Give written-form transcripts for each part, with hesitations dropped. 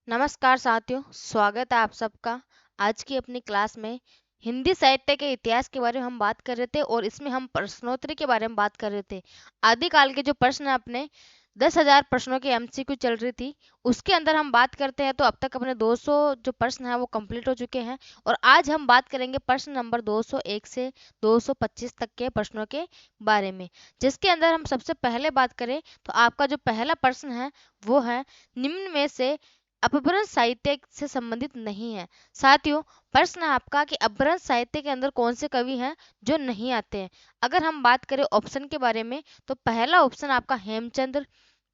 नमस्कार साथियों, स्वागत है आप सबका। आज की अपनी क्लास में हिंदी साहित्य के इतिहास के बारे में हम बात कर रहे थे और इसमें हम प्रश्नोत्तरी के बारे में बात कर रहे थे। आदिकाल के जो प्रश्न है अपने 10,000 प्रश्नों की एमसीक्यू चल रही थी, उसके अंदर हम बात करते हैं तो अब तक अपने 200 जो प्रश्न है वो कंप्लीट हो चुके हैं। और आज हम बात करेंगे प्रश्न नंबर 201 से 225 तक के प्रश्नों के बारे में, जिसके अंदर हम सबसे पहले बात करें तो आपका जो पहला प्रश्न है वो है, निम्न में से अपभ्रंश साहित्य से संबंधित नहीं है। साथियों, प्रश्न है आपका कि अपभ्रंश साहित्य के अंदर कौन से कवि हैं जो नहीं आते हैं। अगर हम बात करें ऑप्शन के बारे में तो पहला ऑप्शन आपका हेमचंद्र,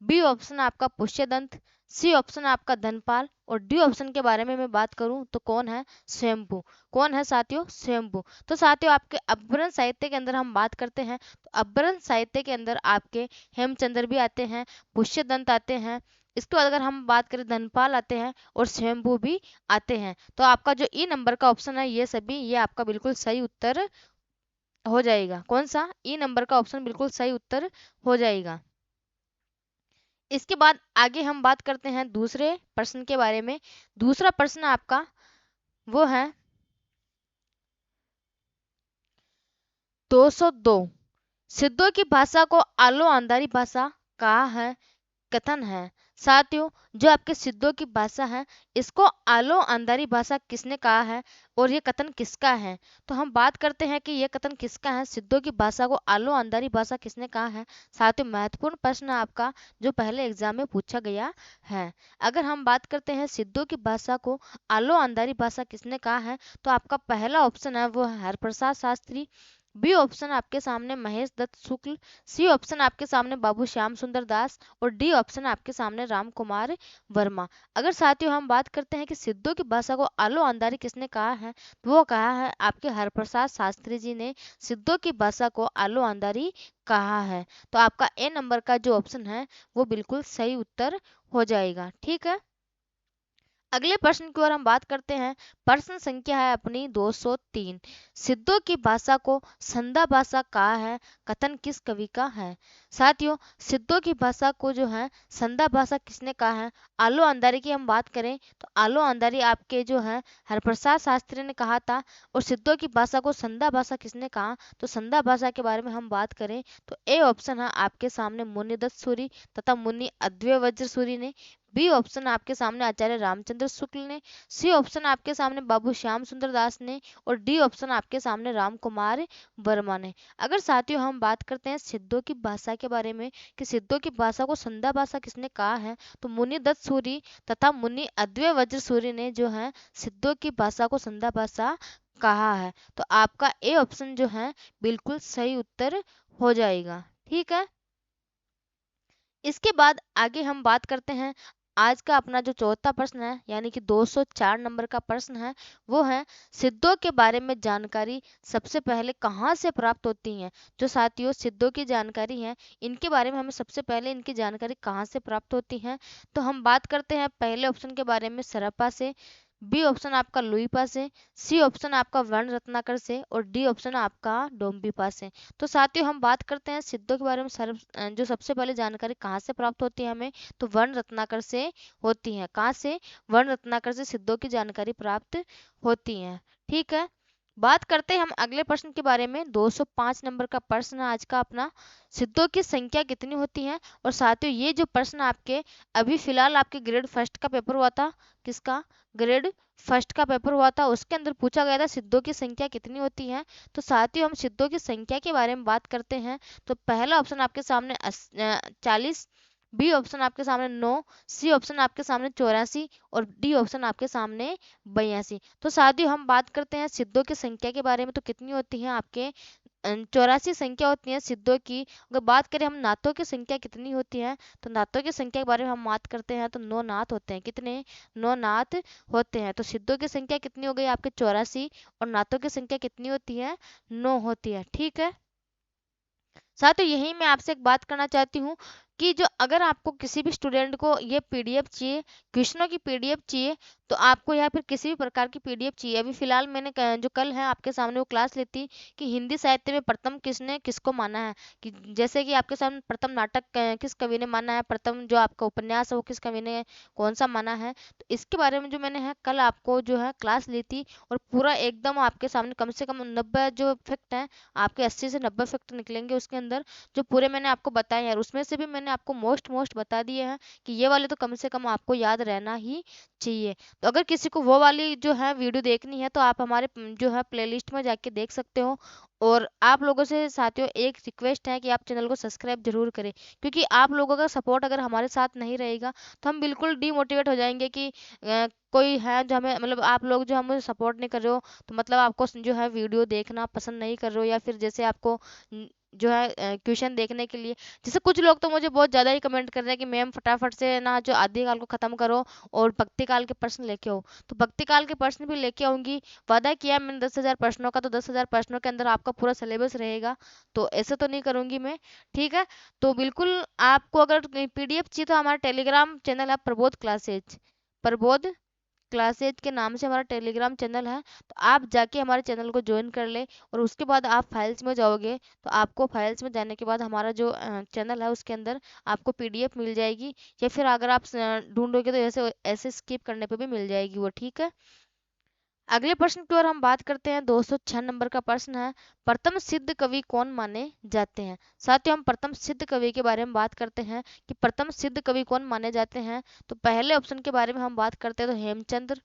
बी ऑप्शन आपका पुष्यदंत, सी ऑप्शन आपका धनपाल और डी ऑप्शन के बारे में मैं बात करूं तो कौन है, स्वयंभू। कौन है साथियों, स्वयंभू। तो साथियों आपके अपभ्रंश साहित्य के अंदर हम बात करते हैं तो अपभ्रंश साहित्य के अंदर आपके हेमचंद्र भी आते हैं, पुष्यदंत आते हैं, इसके बाद अगर हम बात करें धनपाल आते हैं और स्वयंभू भी आते हैं। तो आपका जो ई नंबर का ऑप्शन है ये सभी ये आपका बिल्कुल सही उत्तर हो जाएगा। कौन सा, ई नंबर का ऑप्शन बिल्कुल सही उत्तर हो जाएगा। इसके बाद आगे हम बात करते हैं दूसरे प्रश्न के बारे में। दूसरा प्रश्न आपका वो है 202, सिद्धों की भाषा को आलो अंधारी भाषा कहा है, कथन है। साथियों, जो आपके सिद्धों की भाषा है इसको आलो अंधारी भाषा किसने कहा है और ये कथन किसका है। तो हम बात करते हैं कि ये कथन किसका है, सिद्धों की भाषा को आलो अंधारी भाषा किसने कहा है। साथियों, महत्वपूर्ण प्रश्न है आपका जो पहले एग्जाम में पूछा गया है। अगर हम बात करते हैं सिद्धों की भाषा को आलो अंधारी भाषा किसने कहा है तो आपका पहला ऑप्शन है वो है हरप्रसाद शास्त्री, बी ऑप्शन आपके सामने महेश दत्त शुक्ल, सी ऑप्शन आपके सामने बाबू श्याम सुंदर दास और डी ऑप्शन आपके सामने राम कुमार वर्मा। अगर साथियों हम बात करते हैं कि सिद्धों की भाषा को आलो अंधारी किसने कहा है तो वो कहा है आपके हरप्रसाद शास्त्री जी ने सिद्धों की भाषा को आलो अंधारी कहा है। तो आपका ए नंबर का जो ऑप्शन है वो बिल्कुल सही उत्तर हो जाएगा। ठीक है, अगले प्रश्न की ओर हम बात करते हैं। प्रश्न संख्या है अपनी 203, सिद्धों की भाषा को संधा भाषा कहा है, कथन किस कवि का है। साथियों, सिद्धों की भाषा को जो है संधा भाषा किसने कहा है। आलो अंधारी की हम बात करें तो आलो अंधारी आपके जो है हरप्रसाद शास्त्री ने कहा था। और सिद्धों की भाषा को संधा भाषा किसने कहा तो संधा भाषा के बारे में हम बात करें तो ए ऑप्शन है आपके सामने मुनिदत्त सूरी तथा मुनि अद्वैय वज्र सूरी ने, बी ऑप्शन आपके सामने आचार्य रामचंद्र शुक्ल ने, सी ऑप्शन आपके सामने बाबू श्याम सुंदर दास ने और डी ऑप्शन आपके सामने राम कुमार वर्मा ने। अगर साथियों हम बात करते हैं सिद्धों की भाषा के बारे में कि सिद्धों की भाषा को संधा भाषा किसने कहा है तो मुनि दत्त सूरी तथा मुनि अद्वैय वज्र सूरी ने जो है सिद्धों की भाषा को संधा भाषा कहा है। तो आपका ए ऑप्शन जो है बिल्कुल सही उत्तर हो जाएगा। ठीक है, इसके बाद आगे हम बात करते हैं आज का अपना जो चौथा प्रश्न है यानी कि 204 नंबर का प्रश्न है वो है, सिद्धों के बारे में जानकारी सबसे पहले कहाँ से प्राप्त होती है। जो साथियों सिद्धों की जानकारी है इनके बारे में हमें सबसे पहले इनकी जानकारी कहाँ से प्राप्त होती है तो हम बात करते हैं पहले ऑप्शन के बारे में सरप्पा से, बी ऑप्शन आपका लुइपा से, सी ऑप्शन आपका वर्ण रत्नाकर से और डी ऑप्शन आपका डोम्बिपा से। तो साथियों हम बात करते हैं सिद्धों के बारे में जो सबसे पहले जानकारी कहाँ से प्राप्त होती है हमें तो वर्ण रत्नाकर से होती है। कहाँ से, वर्ण रत्नाकर से सिद्धों की जानकारी प्राप्त होती है। ठीक है, बात करते हैं हम अगले प्रश्न के बारे में। 205 नंबर का प्रश्न है आज का अपना, सिद्धों की संख्या कितनी होती है। और साथियों ये जो प्रश्न आपके अभी फिलहाल आपके ग्रेड फर्स्ट का पेपर हुआ था, किसका, ग्रेड फर्स्ट का पेपर हुआ था, उसके अंदर पूछा गया था सिद्धों की संख्या कितनी होती है। तो साथियों हम सिद्धों की संख्या के बारे में बात करते हैं तो पहला ऑप्शन आपके सामने 40, बी ऑप्शन आपके सामने 9, सी ऑप्शन आपके सामने 84 और डी ऑप्शन आपके सामने 82। तो साथियों हम बात करते हैं सिद्धों की संख्या के बारे में तो कितनी होती है आपके 84 संख्या होती है सिद्धों की। अगर बात करें हम नाथों की संख्या कितनी होती है तो नाथों की संख्या के बारे में हम बात करते हैं तो 9 नाथ होते हैं। कितने, 9 नाथ होते हैं। तो सिद्धों की संख्या कितनी हो गई आपके 84 और नाथों की संख्या कितनी होती है, 9 होती है। ठीक है, साथ ही यही मैं आपसे एक बात करना चाहती हूँ कि जो अगर आपको किसी भी स्टूडेंट को ये पीडीएफ चाहिए, क्वेश्चनों की पीडीएफ चाहिए, तो आपको या फिर किसी भी प्रकार की पीडीएफ चाहिए, अभी फिलहाल मैंने जो कल है आपके सामने वो क्लास ली थी कि हिंदी साहित्य में प्रथम किसने किसको माना है, कि जैसे कि आपके सामने प्रथम नाटक किस कवि ने माना है, प्रथम जो आपका उपन्यास है वो किस कवि ने कौन सा माना है। तो इसके बारे में जो मैंने है कल आपको जो है क्लास ली थी, और पूरा एकदम आपके सामने कम से कम 90 जो फैक्ट हैं, आपके 80 से 90 फैक्ट निकलेंगे उसके अंदर, जो पूरे मैंने आपको बताए हैं, और उसमें से भी मैंने आपको मोस्ट बता दिए हैं कि ये वाले तो कम से कम आपको याद रहना ही चाहिए। तो अगर किसी को वो वाली जो है वीडियो देखनी है तो आप हमारे जो है प्लेलिस्ट में जाके देख सकते हो। और आप लोगों से साथियों एक रिक्वेस्ट है कि आप चैनल को सब्सक्राइब जरूर करें, क्योंकि आप लोगों का सपोर्ट अगर हमारे साथ नहीं रहेगा तो हम बिल्कुल डीमोटिवेट हो जाएंगे कि कोई है जो हमें मतलब आप लोग जो हमें सपोर्ट नहीं कर रहे हो, तो मतलब आपको जो है वीडियो देखना पसंद नहीं कर रहे हो, या फिर जैसे आपको जो है क्वेश्चन देखने के लिए, जैसे कुछ लोग तो मुझे बहुत ज़्यादा ही कमेंट कर रहे हैं कि मैम फटाफट से ना जो आदि काल को ख़त्म करो और भक्ति काल के प्रश्न लेके आओ। तो भक्ति काल के प्रश्न भी लेके आऊँगी, वादा किया है मैंने 10,000 प्रश्नों का, तो 10,000 प्रश्नों के अंदर आपका पूरा सिलेबस रहेगा, तो ऐसे तो नहीं करूँगी मैं। ठीक है, तो बिल्कुल आपको अगर पीडीएफ चाहिए तो हमारा टेलीग्राम चैनल है प्रबोध क्लासेज के नाम से हमारा टेलीग्राम चैनल है, तो आप जाके हमारे चैनल को ज्वाइन कर ले, और उसके बाद आप फाइल्स में जाओगे तो आपको फाइल्स में जाने के बाद हमारा जो चैनल है उसके अंदर आपको पीडीएफ मिल जाएगी, या फिर अगर आप ढूंढोगे तो ऐसे ऐसे स्किप करने पे भी मिल जाएगी वो। ठीक है, अगले प्रश्न की ओर हम बात करते हैं। 206 नंबर का प्रश्न है, प्रथम सिद्ध कवि कौन माने जाते हैं। साथियों हम प्रथम सिद्ध कवि के बारे में बात करते हैं कि प्रथम सिद्ध कवि कौन माने जाते हैं। तो पहले ऑप्शन के बारे में हम बात करते हैं तो हेमचंद्र,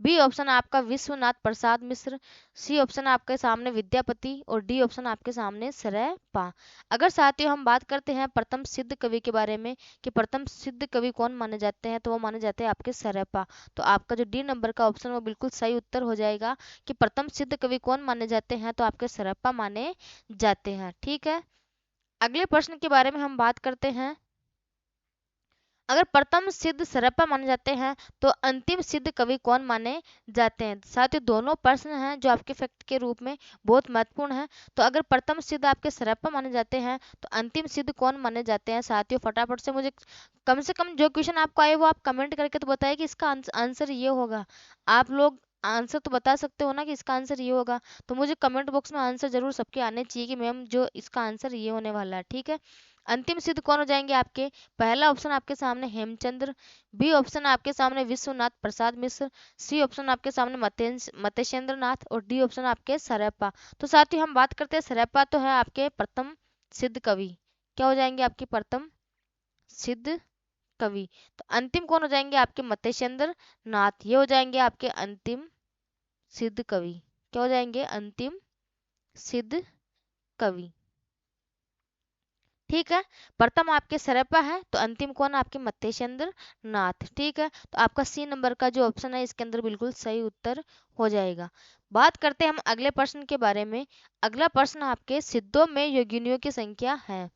बी ऑप्शन आपका विश्वनाथ प्रसाद मिश्र, सी ऑप्शन आपके सामने विद्यापति, और डी ऑप्शन आपके सामने सरयपा। अगर साथियों हम बात करते हैं प्रथम सिद्ध कवि के बारे में कि प्रथम सिद्ध कवि कौन माने जाते हैं, तो वो माने जाते हैं आपके सरयपा। तो आपका जो डी नंबर का ऑप्शन वो बिल्कुल सही उत्तर हो जाएगा कि प्रथम सिद्ध कवि कौन माने जाते हैं, तो आपके सरयपा माने जाते हैं। ठीक है, अगले प्रश्न के बारे में हम बात करते हैं। अगर प्रथम सिद्ध सरयपा माने जाते हैं तो अंतिम सिद्ध कवि कौन माने जाते हैं। साथ ही दोनों प्रश्न हैं जो आपके फैक्ट के रूप में बहुत महत्वपूर्ण है। तो अगर प्रथम सिद्ध आपके सरयपा माने जाते हैं तो अंतिम सिद्ध कौन माने जाते हैं। साथियों फटाफट से कम जो क्वेश्चन आपको आए वो आप कमेंट करके तो बताइए कि इसका आंसर ये होगा। आप लोग आंसर तो बता सकते हो ना कि इसका आंसर ये होगा, तो मुझे कमेंट बॉक्स में आंसर जरूर सबके आने चाहिए कि मैम जो इसका आंसर ये होने वाला है। ठीक है, अंतिम सिद्ध कौन हो जाएंगे आपके। पहला ऑप्शन आपके सामने हेमचंद्र, बी ऑप्शन आपके सामने विश्वनाथ प्रसाद मिश्र, सी ऑप्शन आपके सामने मतेश्वर नाथ, और डी ऑप्शन आपके सरयपा। तो साथ ही हम बात करते हैं सरयपा तो है आपके प्रथम सिद्ध कवि, क्या हो जाएंगे आपके प्रथम सिद्ध कवि। तो अंतिम कौन हो जाएंगे आपके मतेश्वर नाथ, ये हो जाएंगे आपके अंतिम सिद्ध कवि। क्या हो जाएंगे अंतिम सिद्ध कवि। ठीक है, प्रथम आपके सरयपा है तो अंतिम कौन आपके मत्स्येंद्र नाथ। ठीक है, तो आपका सी नंबर का जो ऑप्शन है इसके अंदर बिल्कुल सही उत्तर हो जाएगा। बात करते हैं हम अगले प्रश्न के बारे में। अगला प्रश्न आपके सिद्धों में योगिनियों की संख्या है।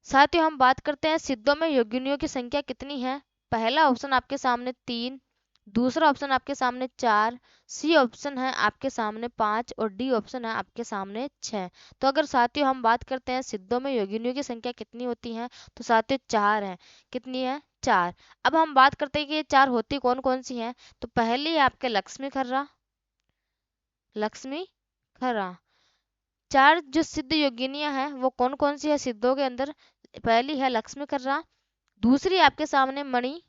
साथियों हम बात करते हैं सिद्धों में योगिनियों की संख्या कितनी है। पहला ऑप्शन आपके सामने 3, दूसरा ऑप्शन आपके सामने 4, सी ऑप्शन है आपके सामने 5, और डी ऑप्शन है आपके सामने 6। तो अगर साथियों हम बात करते हैं सिद्धों में योगिनियों की संख्या कितनी होती है, तो साथियों 4 है। कितनी है, 4। अब हम बात करते हैं कि ये 4 होती कौन कौन सी हैं। तो पहली है आपके लक्ष्मी खर्रा। 4 जो सिद्ध योगिनियां हैं वो कौन कौन सी है सिद्धों के अंदर। पहली है लक्ष्मी खर्रा, दूसरी आपके सामने मणि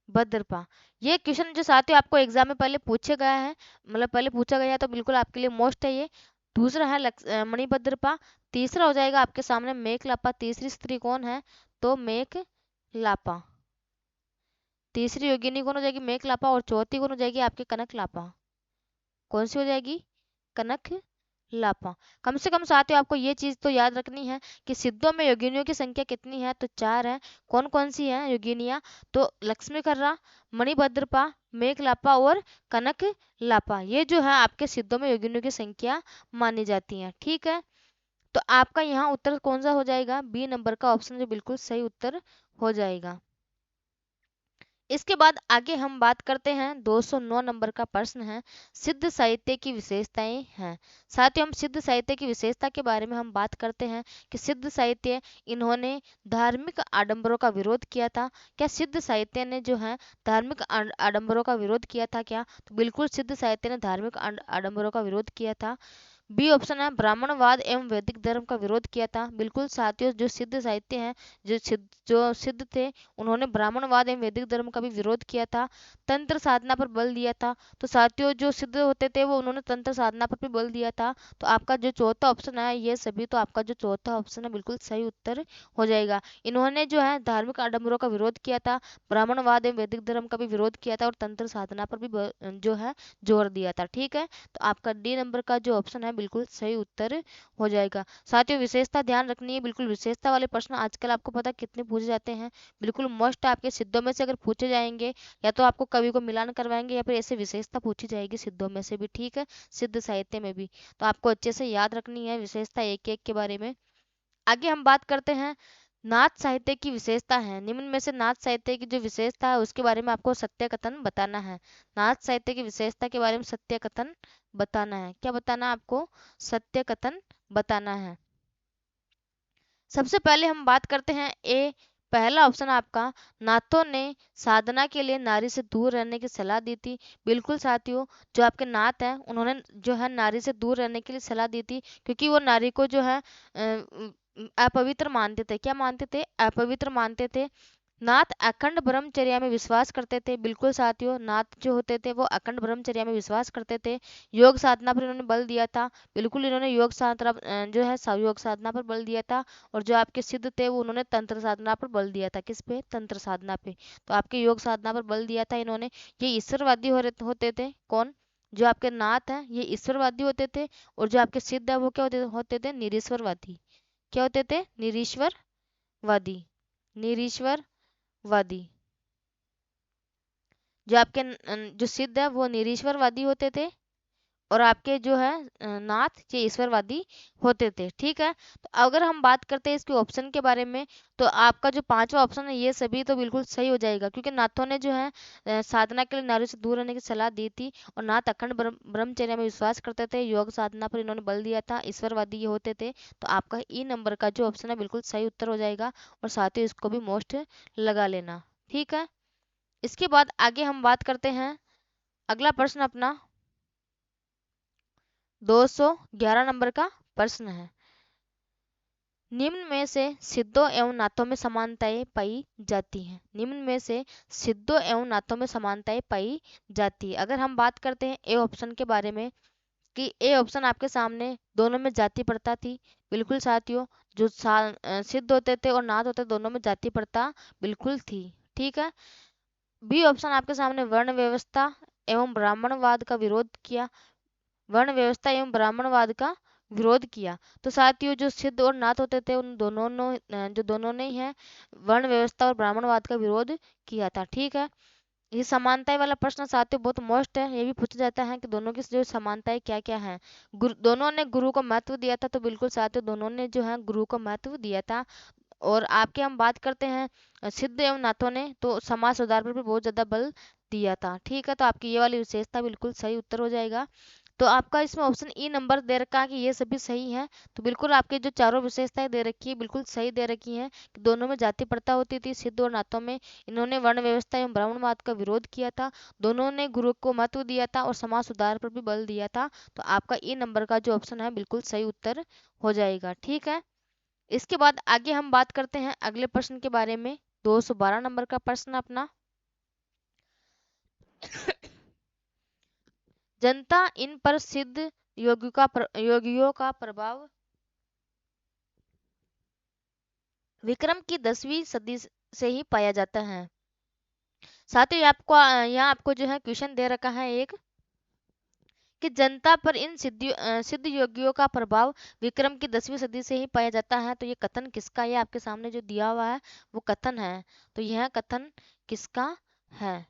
भद्रपा। ये क्वेश्चन जो साथियों आपको एग्जाम में पहले पूछे गया है, मतलब पहले पूछा गया है, तो बिल्कुल आपके लिए मोस्ट है ये। दूसरा है मणिभद्रपा, तीसरा हो जाएगा आपके सामने मेघलापा। तीसरी स्त्री कौन है, तो मेघलापा। तीसरी योगिनी कौन हो जाएगी, मेघलापा, और चौथी कौन हो जाएगी आपके कनकलापा। कौन सी हो जाएगी, कनक लापा। कम से कम साथियों आपको ये चीज तो याद रखनी है कि सिद्धों में योगिनियों की संख्या कितनी है, तो 4 है। कौन कौन सी है योगिनियां, तो लक्ष्मी खर्रा, मणिभद्रपा, मेघलापा और कनक लापा। ये जो है आपके सिद्धों में योगिनियों की संख्या मानी जाती है। ठीक है, तो आपका यहाँ उत्तर कौन सा हो जाएगा, बी नंबर का ऑप्शन जो बिल्कुल सही उत्तर हो जाएगा। इसके बाद आगे हम बात करते हैं 209 नंबर का प्रश्न है, सिद्ध साहित्य की विशेषताएं हैं। साथियों, हम सिद्ध साहित्य की विशेषता के बारे में हम बात करते हैं कि सिद्ध साहित्य, इन्होंने धार्मिक आडंबरों का विरोध किया था। क्या सिद्ध साहित्य ने जो है धार्मिक आडंबरों का विरोध किया था क्या? तो बिल्कुल सिद्ध साहित्य ने धार्मिक आडंबरों का विरोध किया था। बी ऑप्शन है, ब्राह्मणवाद एवं वैदिक धर्म का विरोध किया था। बिल्कुल साथियों, जो सिद्ध साहित्य हैं, जो सिद्ध थे, उन्होंने ब्राह्मणवाद एवं वैदिक धर्म का भी विरोध किया था। तंत्र साधना पर बल दिया था। तो साथियों, जो सिद्ध होते थे वो उन्होंने तंत्र साधना पर भी बल दिया था। तो आपका जो चौथा ऑप्शन है ये सभी, तो आपका जो चौथा ऑप्शन है बिल्कुल सही उत्तर हो जाएगा। इन्होंने जो है धार्मिक आडंबरों का विरोध किया था, ब्राह्मणवाद एवं वैदिक धर्म का भी विरोध किया था और तंत्र साधना पर भी जो है जोर दिया था। ठीक है, तो आपका डी नंबर का जो ऑप्शन है बिल्कुल सही उत्तर हो जाएगा। साथियों, विशेषता ध्यान रखनी है, बिल्कुल विशेषता वाले प्रश्न आजकल आपको पता कितने पूछे जाते हैं, बिल्कुल मोस्ट आपके सिद्धों में से अगर पूछे जाएंगे, या तो आपको कवि को मिलान करवाएंगे या फिर ऐसे विशेषता पूछी जाएगी सिद्धों में से भी। ठीक है, सिद्ध साहित्य में भी, तो आपको अच्छे से याद रखनी है विशेषता एक एक के बारे में। आगे हम बात करते हैं नाथ साहित्य की विशेषता है। निम्न में से नाथ साहित्य की जो विशेषता है उसके बारे में आपको सत्य कथन बताना है। नाथ साहित्य की विशेषता के बारे में सत्य कथन बताना है। क्या बताना है आपको? सत्य कथन बताना है। सबसे पहले हम बात करते हैं ए, पहला ऑप्शन आपका, नाथों ने साधना के लिए नारी से दूर रहने की सलाह दी थी। बिल्कुल साथियों, जो आपके नाथ हैं उन्होंने जो है नारी से दूर रहने के लिए सलाह दी थी, क्योंकि वो नारी को जो है अपवित्र मानते थे। क्या मानते थे? अपवित्र मानते थे। नाथ अखंड ब्रह्मचर्या में विश्वास करते थे। बिल्कुल साथियों, नाथ जो होते थे वो अखंड ब्रह्मचर्या में विश्वास करते थे। योग साधना पर इन्होंने बल दिया था। बिल्कुल इन्होंने योग साधना जो है योग साधना पर बल दिया था। और जो आपके सिद्ध थे वो उन्होंने तंत्र साधना पर बल दिया था। किस पे? तंत्र साधना पे। तो आपके योग साधना पर बल दिया था इन्होंने। ये ईश्वरवादी होते थे। कौन? जो आपके नाथ हैं ये ईश्वरवादी होते थे। और जो आपके सिद्ध है वो क्या होते थे? निरीश्वरवादी। क्या होते थे? निरीश्वरवादी। निरीश्वरवादी। जो आपके जो सिद्ध है वो निरीश्वरवादी होते थे, और आपके जो है नाथ ये ईश्वरवादी होते थे। ठीक है, तो अगर हम बात करते हैं इसके ऑप्शन के बारे में, तो आपका जो पांचवा ऑप्शन है ये सभी तो बिल्कुल सही हो जाएगा, क्योंकि नाथों ने जो है साधना के लिए नारी से दूर रहने की सलाह दी थी। और नाथ अखंड ब्रह्मचर्य में विश्वास करते थे। योग साधना पर इन्होंने बल दिया था। ईश्वरवादी ये होते थे। तो आपका ई नंबर का जो ऑप्शन है बिल्कुल सही उत्तर हो जाएगा। और साथ ही इसको भी मोस्ट लगा लेना। ठीक है, इसके बाद आगे हम बात करते हैं, अगला प्रश्न अपना 211 नंबर का प्रश्न है, निम्न में से सिद्धों एवं नाथों में समानताएं पाई जाती हैं। निम्न में से सिद्धों एवं नाथों में समानताएं पाई जाती है। अगर हम बात करते हैं ए ऑप्शन के बारे में, कि ए ऑप्शन आपके सामने दोनों में जाति प्रथा थी। बिल्कुल साथियों, जो सिद्ध होते थे और नाथ होते दोनों में जाति प्रथा बिल्कुल थी। ठीक है, बी ऑप्शन आपके सामने वर्ण व्यवस्था एवं ब्राह्मणवाद का विरोध किया। वर्ण व्यवस्था एवं ब्राह्मणवाद का विरोध किया। तो साथियों, जो सिद्ध और नाथ होते थे उन दोनों ने जो दोनों ने ही है वर्ण व्यवस्था और ब्राह्मणवाद का विरोध किया था। ठीक है, ये समानताएं वाला प्रश्न साथियों बहुत मोस्ट है। ये भी पूछा जाता है कि दोनों की जो समानताएं क्या क्या हैं। दोनों ने गुरु को महत्व दिया था। तो बिल्कुल साथियों, दोनों ने जो है गुरु को महत्व दिया था। और आपके हम बात करते हैं सिद्ध एवं नाथों ने तो समाज सुधार पर भी बहुत ज्यादा बल दिया था। ठीक है, तो आपकी ये वाली विशेषता बिल्कुल सही उत्तर हो जाएगा। तो आपका इसमें ऑप्शन ई नंबर दे रखा है कि ये सभी सही है। तो बिल्कुल आपके जो चारों विशेषताएं दे रखी है बिल्कुल सही दे रखी हैं, कि दोनों में जाति प्रथा होती थी। सिद्ध और नाथों में इन्होंने वर्ण व्यवस्था एवं ब्राह्मणवाद का विरोध किया था। दोनों ने गुरु को महत्व दिया था और समाज सुधार पर भी बल दिया था। तो आपका ई नंबर का जो ऑप्शन है बिल्कुल सही उत्तर हो जाएगा। ठीक है, इसके बाद आगे हम बात करते हैं अगले प्रश्न के बारे में। 212 नंबर का प्रश्न अपना, जनता इन पर सिद्ध योगियों का प्रभाव विक्रम की 10वीं सदी से ही पाया जाता है। साथ ही आपको यहाँ आपको जो है क्वेश्चन दे रखा है एक, कि जनता पर इन सिद्ध योगियों का प्रभाव विक्रम की 10वीं सदी से ही पाया जाता है। तो ये कथन किसका? ये आपके सामने जो दिया हुआ है वो कथन है। तो यह कथन किसका है?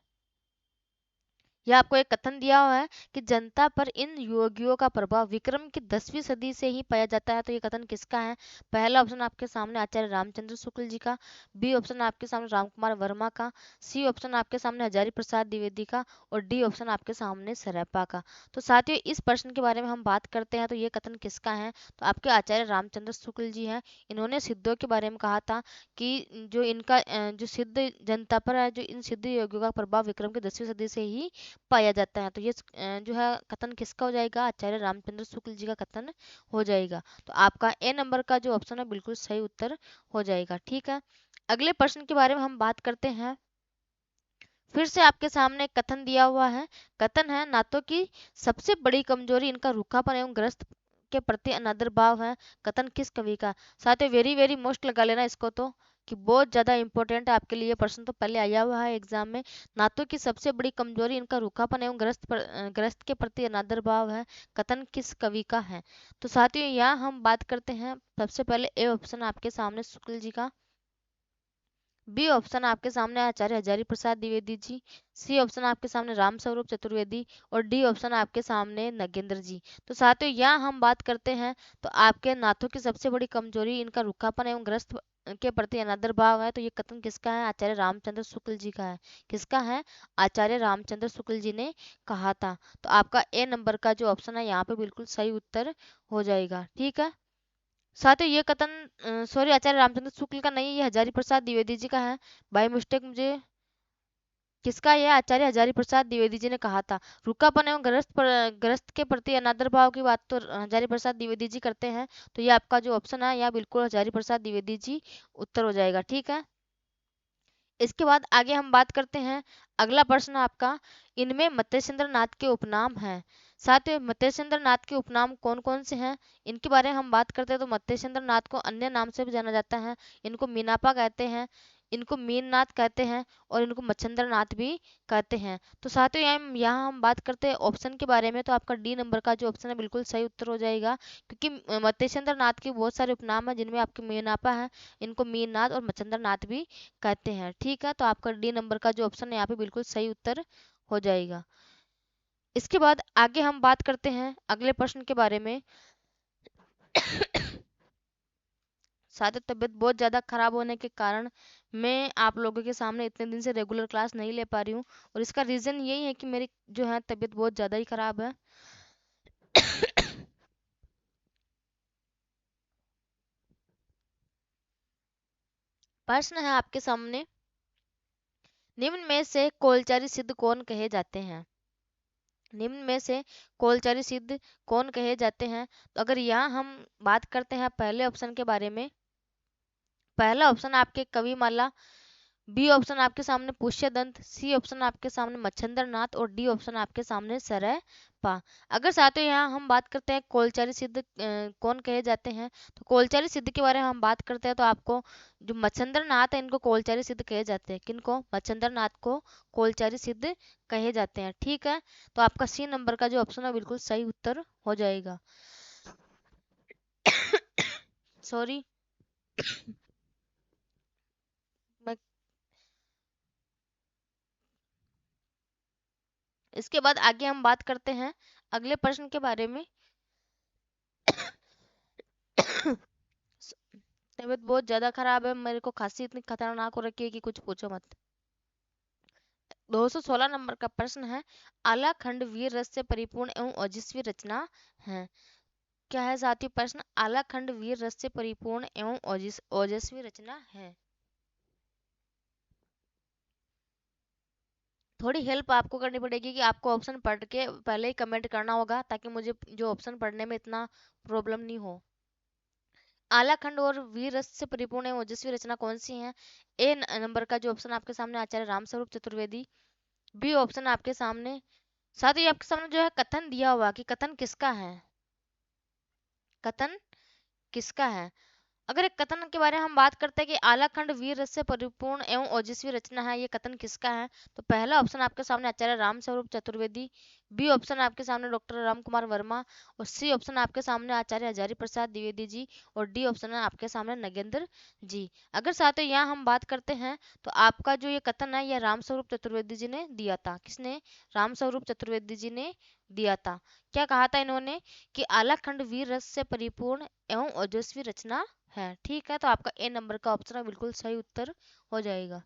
यह आपको एक कथन दिया हुआ है कि जनता पर इन योगियों का प्रभाव विक्रम की 10वीं सदी से ही पाया जाता है। तो ये कथन किसका है? पहला ऑप्शन आपके सामने आचार्य रामचंद्र शुक्ल जी का, बी ऑप्शन आपके सामने रामकुमार वर्मा का, सी ऑप्शन आपके सामने हजारी प्रसाद द्विवेदी का, और डी ऑप्शन आपके सामने सरेपा का। तो साथियों, इस प्रश्न के बारे में हम बात करते हैं तो ये कथन किसका है? तो आपके आचार्य रामचंद्र शुक्ल जी हैं। इन्होंने सिद्धों के बारे में कहा था कि जो इनका जो सिद्ध जनता पर है, जो इन सिद्ध योगियों का प्रभाव विक्रम की 10वीं सदी से ही पाया जाता है। तो ये जो है कथन किसका हो जाएगा? आचार्य रामचंद्र शुक्ल जी का कथन हो जाएगा। तो आपका ए नंबर का जो ऑप्शन है बिल्कुल सही उत्तर हो जाएगा। ठीक है, अगले प्रश्न के बारे में हम बात करते हैं। फिर से आपके सामने एक कथन दिया हुआ है। कथन है, नातों की सबसे बड़ी कमजोरी इनका रूखापन एवं ग्रस्त के प्रति अनादर भाव है। कथन किस कवि का? साथियों, वेरी वेरी मोस्ट लगा लेना इसको तो, कि बहुत ज्यादा इंपॉर्टेंट है आपके लिए। प्रश्न तो पहले आया हुआ है एग्जाम में। नातों की सबसे बड़ी कमजोरी इनका रूखापन एवं ग्रस्त के प्रति अनादर भाव है। कथन किस कवि का है? तो साथियों, यहाँ हम बात करते हैं सबसे पहले ए ऑप्शन आपके सामने शुक्ल जी का, बी ऑप्शन आपके सामने आचार्य हजारी प्रसाद द्विवेदी जी, सी ऑप्शन आपके सामने राम स्वरूप चतुर्वेदी, और डी ऑप्शन आपके सामने नगेंद्र जी। तो साथियों, यहाँ हम बात करते हैं तो आपके नाथों की सबसे बड़ी कमजोरी इनका रुखापन एवं ग्रस्त के प्रति अनादर भाव है। तो ये कथन किसका है? आचार्य रामचंद्र शुक्ल जी का है। किसका है? आचार्य रामचंद्र शुक्ल जी ने कहा था। तो आपका ए नंबर का जो ऑप्शन है यहाँ पे बिल्कुल सही उत्तर हो जाएगा। ठीक है, साथियों, ये कथन सॉरी आचार्य रामचंद्र शुक्ल का नहीं है, ये हजारी प्रसाद द्विवेदी जी का है। बाय मिस्टेक मुझे किसका? ये आचार्य हजारी प्रसाद द्विवेदी जी ने कहा था। रूखापन एवं ग्रस्त के प्रति अनादर भाव की बात तो हजारी प्रसाद द्विवेदी जी करते हैं। तो ये आपका जो ऑप्शन है यह बिल्कुल हजारी प्रसाद द्विवेदी जी उत्तर हो जाएगा। ठीक है, इसके बाद आगे हम बात करते हैं। अगला प्रश्न आपका, इनमें मत्स्येंद्र नाथ के उपनाम हैं। साथियों, मत्स्येंद्र नाथ के उपनाम कौन कौन से हैं इनके बारे में हम बात करते हैं। तो मत्स्येंद्र नाथ को अन्य नाम से भी जाना जाता है। इनको मीनापा कहते हैं, इनको मीननाथ कहते हैं, और इनको मच्छंद्र नाथ भी कहते हैं। तो साथियों, यहाँ हम बात करते हैं ऑप्शन के बारे में। तो आपका डी नंबर का जो ऑप्शन है बिल्कुल सही उत्तर हो जाएगा, क्योंकि मत्स्येंद्र नाथ के बहुत सारे उपनाम हैं जिनमें आपके मीनापा है, इनको मीननाथ और मच्छंद्र नाथ भी कहते हैं। ठीक है, तो आपका डी नंबर का जो ऑप्शन है यहाँ पे बिल्कुल सही उत्तर हो जाएगा। इसके बाद आगे हम बात करते हैं अगले प्रश्न के बारे में। साथ ही तबीयत बहुत ज़्यादा खराब होने के कारण मैं आप लोगों के सामने इतने दिन से रेगुलर क्लास नहीं ले पा रही हूँ, और इसका रीज़न यही है कि मेरी जो है तबीयत बहुत ज़्यादा ही खराब है। प्रश्न है आपके सामने, निम्न में से कोलचारी सिद्ध कौन कहे जाते हैं? निम्न में से कोलचारी सिद्ध कौन कहे जाते हैं? तो अगर यहाँ हम बात करते हैं पहले ऑप्शन के बारे में, पहला ऑप्शन आपके कविमाला, बी ऑप्शन आपके सामने पुष्यदंत, सी ऑप्शन आपके सामने मच्छंद्र नाथ, और डी ऑप्शन आपके सामने सरयपा। अगर साथियों यहाँ हम बात करते हैं कोलचारी सिद्ध कौन कहे जाते हैं, तो कोलचारी सिद्ध के बारे में हम बात करते हैं तो आपको जो मच्छंद्र नाथ है इनको कोलचारी सिद्ध कहे जाते हैं। किनको? मच्छंद्र नाथ को कोलचारी सिद्ध कहे जाते हैं। ठीक है, तो आपका सी नंबर का जो ऑप्शन है बिल्कुल सही उत्तर हो जाएगा। सॉरी, मैं इसके बाद आगे हम बात करते हैं अगले प्रश्न के बारे में। तबीयत बहुत ज्यादा खराब है, मेरे को खांसी इतनी खतरनाक हो रखी है कि कुछ पूछो मत। 216 नंबर का प्रश्न है, आला खंड वीर रस से परिपूर्ण एवं ओजस्वी रचना है। क्या है साथियों प्रश्न? आला खंड वीर रस से परिपूर्ण एवं ओजस्वी रचना है। थोड़ी हेल्प आपको करनी पड़ेगी कि आपको ऑप्शन पढ़ के पहले ही कमेंट करना होगा, ताकि मुझे जो ऑप्शन पढ़ने में इतना प्रॉब्लम नहीं हो। आलाखंड और वीर रस से परिपूर्ण एवं ओजस्वी रचना कौन सी है? ए नंबर का जो ऑप्शन आपके सामने आचार्य रामस्वरूप चतुर्वेदी, बी ऑप्शन आपके सामने, साथ ही आपके सामने जो है कथन दिया हुआ कि कथन किसका है? कथन किसका है? अगर एक कथन के बारे में हम बात करते हैं कि आलाखंड वीर रस से परिपूर्ण एवं ओजस्वी रचना है, ये कथन किसका है? तो पहला ऑप्शन आपके सामने आचार्य राम स्वरूप चतुर्वेदी, बी ऑप्शन आपके सामने डॉक्टर राम कुमार वर्मा, और सी ऑप्शन आपके सामने आचार्य हजारी प्रसाद द्विवेदी जी, और डी ऑप्शन है आपके सामने नगेंद्र जी। अगर साथियों यहाँ हम बात करते हैं तो आपका जो ये कथन है यह राम स्वरूप चतुर्वेदी जी ने दिया था। किसने? राम स्वरूप चतुर्वेदी जी ने दिया था। क्या कहा था इन्होंने? कि आलाखंड वीर रस से परिपूर्ण एवं ओजस्वी रचना है। ठीक है, तो आपका ए नंबर का ऑप्शन बिल्कुल सही उत्तर हो जाएगा।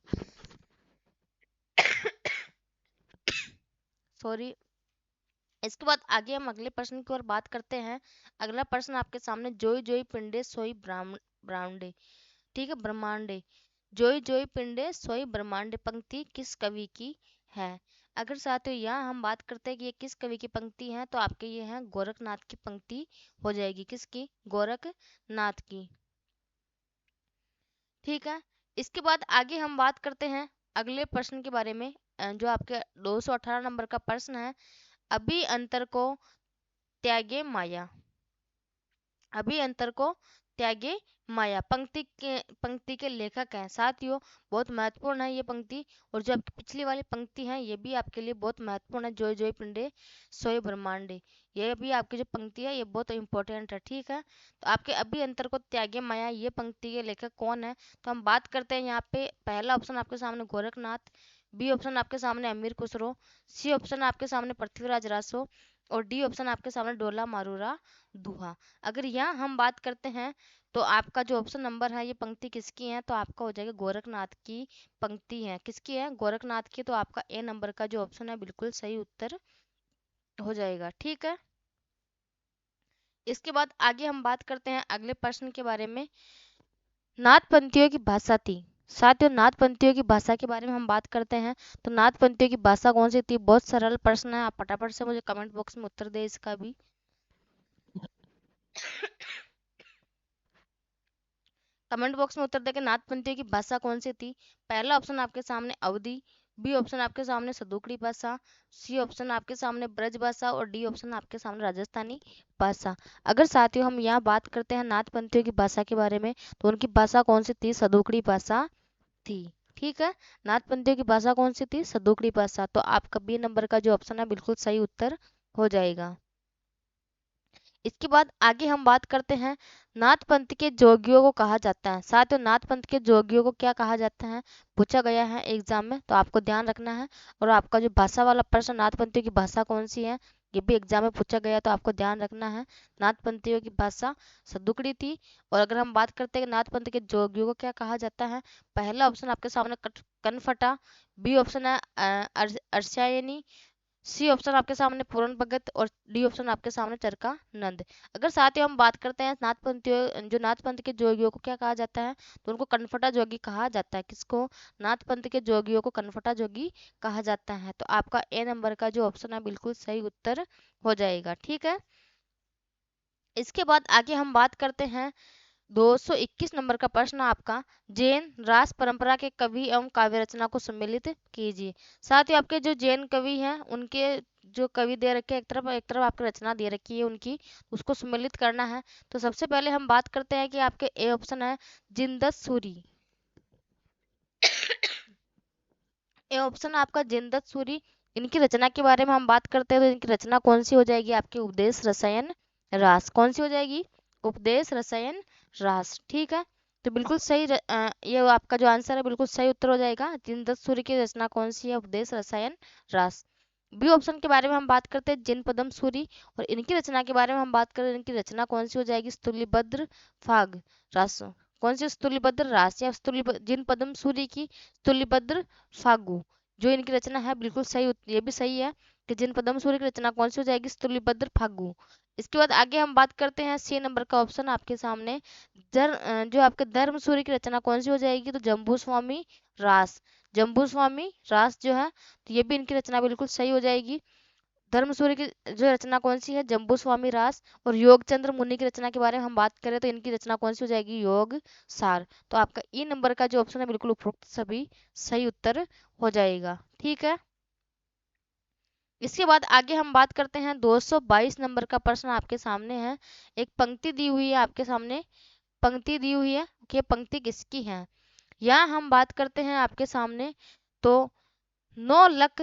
सॉरी। इसके बाद आगे हम अगले प्रश्न की ओर बात करते हैं। अगला प्रश्न आपके सामने, जोई जोई पिंडे सोई ब्राह्मणे, ठीक है, ब्रह्मांडे। जोई जोई पिंडे सोई ब्रह्मांडे पंक्ति किस कवि की है? अगर साथियों यहाँ हम बात करते हैं कि ये किस कवि की पंक्ति है, तो आपके ये है गोरखनाथ की पंक्ति हो जाएगी। किसकी? गोरखनाथ की। ठीक है। इसके बाद आगे हम बात करते हैं अगले प्रश्न के बारे में, जो आपके 218 नंबर का प्रश्न है। अभी अंतर को त्यागे माया, अभी अंतर को त्यागे माया पंक्ति के लेखक हैं। साथियों बहुत महत्वपूर्ण है ये पंक्ति, और जो आपकी पिछली वाली पंक्ति है ये भी आपके लिए बहुत महत्वपूर्ण है, जोय जोय पिंडे सोए ब्रह्मांडे। ये भी आपकी जो पंक्ति है ये बहुत इंपॉर्टेंट है। ठीक है, तो आपके अभी अंतर को त्यागे माया ये पंक्ति के लेखक कौन है? तो हम बात करते हैं यहाँ पे। पहला ऑप्शन आपके सामने गोरखनाथ, बी ऑप्शन आपके सामने अमीर खुसरो, सी ऑप्शन आपके सामने पृथ्वीराज रासो, और डी ऑप्शन आपके सामने डोला मारूरा दुहा। अगर यहाँ हम बात करते हैं तो आपका जो ऑप्शन नंबर है ये पंक्ति किसकी है? तो आपका हो जाएगा गोरखनाथ की पंक्ति है। किसकी है? गोरखनाथ की। तो आपका ए नंबर का जो ऑप्शन है बिल्कुल सही उत्तर हो जाएगा। ठीक है। इसके बाद आगे हम बात करते हैं अगले प्रश्न के बारे में। नाथपंथियों की भाषा थी। साथियों नाथपंथियों की भाषा के बारे में हम बात करते हैं तो नाथपंथियों की भाषा कौन सी थी? बहुत सरल प्रश्न है, आप फटाफट से मुझे कमेंट बॉक्स में उत्तर दे इसका भी। कमेंट बॉक्स में उत्तर देकर नाथपंथियों की भाषा कौन सी थी? पहला ऑप्शन आपके सामने अवधी, बी ऑप्शन आपके सामने सदुकड़ी भाषा, सी ऑप्शन आपके सामने ब्रज भाषा, और डी ऑप्शन आपके सामने राजस्थानी भाषा। अगर साथियों हम यहाँ बात करते हैं नाथपंथियों की भाषा के बारे में तो उनकी भाषा कौन सी थी? सदुकड़ी भाषा थी। ठीक है, नाथपंथियों की भाषा कौन सी थी? सदुकड़ी भाषा। तो आपका बी नंबर का जो ऑप्शन है बिल्कुल सही उत्तर हो जाएगा। इसके बाद आगे हम बात करते हैं नाथ पंथ के जोगियों को कहा जाता है। साथियों नाथ पंथ के जोगियों को क्या कहा जाता है? पूछा गया है एग्जाम में, तो आपको ध्यान रखना है। और आपका जो भाषा वाला प्रश्न, नाथ पंथियों की भाषा कौन सी है, ये भी एग्जाम में पूछा गया, तो आपको ध्यान रखना है। नाथ पंथियों की भाषा सदुकड़ी थी। और अगर हम बात करते हैं कि नाथ पंथ के जोगियों को क्या कहा जाता है, पहला ऑप्शन आपके सामने कनफटा, बी ऑप्शन है अर्षायनी, सी ऑप्शन आपके सामने पूर्ण भगत, और डी ऑप्शन आपके सामने चरका नंद। अगर साथ ही हम बात करते हैं नाथपंथियों, जो नाथपंथ के जोगियों को क्या कहा जाता है, तो उनको कनफटा जोगी कहा जाता है। किसको? नाथपंथ के जोगियों को कनफटा जोगी कहा जाता है। तो आपका ए नंबर का जो ऑप्शन है बिल्कुल सही उत्तर हो जाएगा। ठीक है। इसके बाद आगे हम बात करते हैं 221 नंबर का प्रश्न आपका, जैन रास परंपरा के कवि एवं काव्य रचना को सम्मिलित कीजिए। साथ ही आपके जो जैन कवि हैं उनके जो कवि दे रखे हैं, एक तरफ आपकी रचना दे रखी है उनकी, उसको सम्मिलित करना है। तो सबसे पहले हम बात करते हैं कि आपके ए ऑप्शन है जिंदत सूरी, ए ऑप्शन आपका जिंदत सूरी। इनकी रचना के बारे में हम बात करते हैं तो इनकी रचना कौन सी हो जाएगी? आपकी उपदेश रसायन रास। कौन सी हो जाएगी? उपदेश रसायन रास। ठीक है, तो बिल्कुल सही ये आपका जो आंसर है बिल्कुल सही उत्तर हो जाएगा। जिनदत्त सूरी की रचना कौन सी है? उपदेश रसायन रास। बी ऑप्शन के बारे में हम बात करते हैं जिन पदम सूरी, और इनकी रचना के बारे में हम बात करें, इनकी रचना कौन सी हो जाएगी? स्तुलिभद्र फाग रास। कौन सी? स्तुलिभद्र रास या जिन पदम सूरी की स्तुलिभद्र फागु, जो इनकी रचना है बिल्कुल सही ये भी सही है कि जिन पदम सूरी की रचना कौन सी हो जाएगी? स्तुलिभद्र फागु। इसके बाद आगे हम बात करते हैं सी नंबर का ऑप्शन आपके सामने, जो आपके धर्म सूर्य की रचना कौन सी हो जाएगी? तो जम्बू स्वामी रास। जम्बू स्वामी रास जो है, तो ये भी इनकी रचना बिल्कुल सही हो जाएगी। धर्म सूर्य की जो रचना कौन सी है? जम्बू स्वामी रास। और योग चंद्र मुनि की रचना के बारे में हम बात करें तो इनकी रचना कौन सी हो जाएगी? योग सार। तो आपका ई नंबर का जो ऑप्शन है बिल्कुल उपरोक्त सभी सही उत्तर हो जाएगा। ठीक है। इसके बाद आगे हम बात करते हैं 222 नंबर का प्रश्न आपके सामने है। एक पंक्ति दी हुई है आपके सामने, पंक्ति दी हुई है कि ये पंक्ति किसकी है। यहाँ हम बात करते हैं आपके सामने, तो 9 लख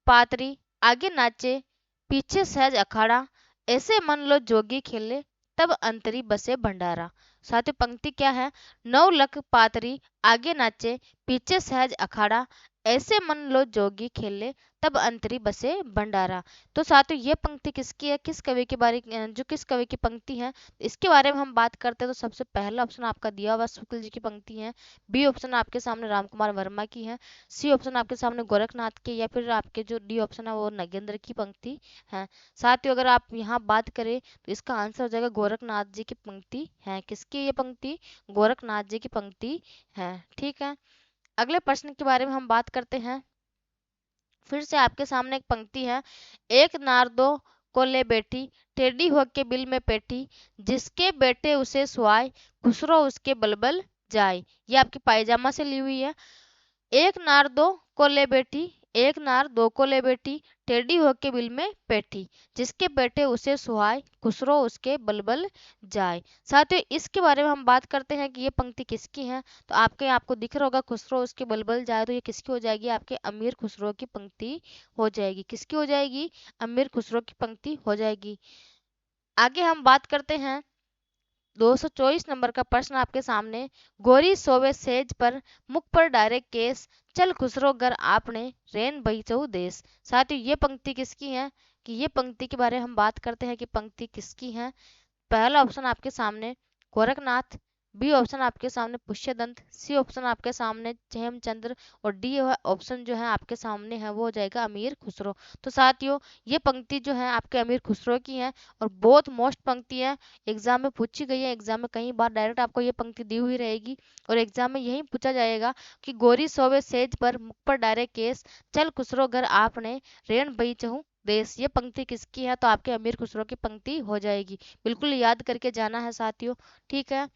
पातरी आगे नाचे पीछे सहज अखाड़ा, ऐसे मन लो जोगी खेले तब अंतरी बसे भंडारा। साथियों पंक्ति क्या है, 9 लख पातरी आगे नाचे पीछे सहज अखाड़ा, ऐसे मन लो जोगी खेले तब अंतरी बसे भंडारा। तो साथियों ये पंक्ति किसकी है, किस कवि के बारे जो किस कवि की पंक्ति है, इसके बारे में हम बात करते हैं। तो सबसे पहला ऑप्शन आपका दिया हुआ शुक्ल जी की पंक्ति है, बी ऑप्शन आपके सामने रामकुमार वर्मा की है, सी ऑप्शन आपके सामने गोरखनाथ की, या फिर आपके जो डी ऑप्शन है वो नगेंद्र की पंक्ति है। साथियों अगर आप यहाँ बात करें तो इसका आंसर हो जाएगा गोरखनाथ जी की पंक्ति है। किसकी ये पंक्ति, गोरखनाथ जी की पंक्ति है। ठीक है, अगले प्रश्न के बारे में हम बात करते हैं। फिर से आपके सामने एक पंक्ति है, एक नारदो को ले बैठी टेढ़ी होके बिल में पेठी, जिसके बेटे उसे सुहाए खुसरो उसके बलबल जाए। ये आपकी पायजामा से ली हुई है। एक नार दो को ले बैठी, एक नार दो को ले बैठी टेढ़ी होके बिल में बैठी, जिसके बेटे उसे सुहाए खुसरो उसके बलबल जाए। साथियों इसके बारे में हम बात करते हैं कि ये पंक्ति किसकी है। तो आपको दिख रहा होगा खुसरो उसके बलबल जाए, तो ये किसकी हो जाएगी, आपके अमीर खुसरो की पंक्ति हो जाएगी। किसकी हो जाएगी, अमीर खुसरो की पंक्ति हो जाएगी। आगे हम बात करते हैं 224 नंबर का प्रश्न आपके सामने, गोरी सोवे सेज पर मुख पर डायरेक्ट केस, चल खुसरो घर आपने रेन बहीचऊ देश। साथियों ये पंक्ति किसकी है, कि ये पंक्ति के बारे में हम बात करते हैं कि पंक्ति किसकी है। पहला ऑप्शन आपके सामने गोरखनाथ, बी ऑप्शन आपके सामने पुष्यदंत, सी ऑप्शन आपके सामने हेमचंद्र, और डी ऑप्शन जो है आपके सामने है वो हो जाएगा अमीर खुसरो। तो साथियों ये पंक्ति जो है आपके अमीर खुसरो की है, और बहुत मोस्ट पंक्ति है, एग्जाम में पूछी गई है। एग्जाम में कई बार डायरेक्ट आपको ये पंक्ति दी हुई रहेगी, और एग्जाम में यही पूछा जाएगा कि गोरी सोवे सेज पर मुख पर डायरेक्ट केस, चल खुसरो घर आपने रेण बही चहु देश। ये पंक्ति किसकी है, तो आपके अमीर खुसरो की पंक्ति हो जाएगी। बिल्कुल याद करके जाना है साथियों। ठीक है,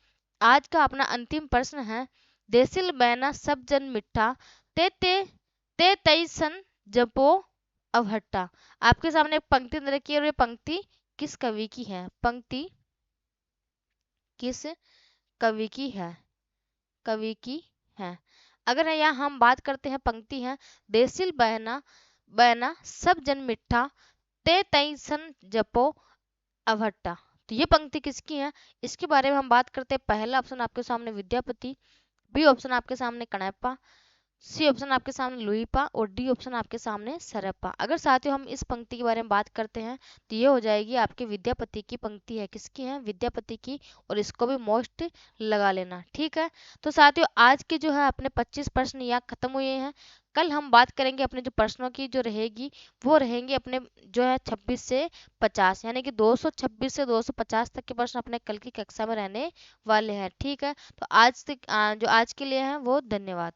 आज का अपना अंतिम प्रश्न है, देसिल बैना सब जन मिठा ते ते ते तई सन जपो अवहट्टा। आपके सामने एक पंक्ति दे रखी है, और ये पंक्ति किस कवि की है, पंक्ति किस कवि की है, कवि की है। अगर यहाँ हम बात करते हैं, पंक्ति है, देसिल बहना बहना सब जन मिठा ते तई सन जपो अवहट्टा। तो ये पंक्ति किसकी है, इसके बारे में हम बात करते हैं। पहला ऑप्शन आपके सामने विद्यापति, बी ऑप्शन आपके सामने कणप्पा, सी ऑप्शन आपके सामने लुईपा, और डी ऑप्शन आपके सामने सरप्पा। अगर साथियों हम इस पंक्ति के बारे में बात करते हैं तो ये हो जाएगी आपके विद्यापति की पंक्ति है। किसकी है, विद्यापति की, और इसको भी मोस्ट लगा लेना। ठीक है, तो साथियों आज के जो है अपने 25 प्रश्न यहाँ खत्म हुए हैं। कल हम बात करेंगे अपने जो प्रश्नों की जो रहेगी, वो रहेंगे अपने जो है 26 से 50, यानी कि 226 से 250 तक के प्रश्न अपने कल की कक्षा में रहने वाले हैं। ठीक है, तो आज तक जो आज के लिए है वो धन्यवाद।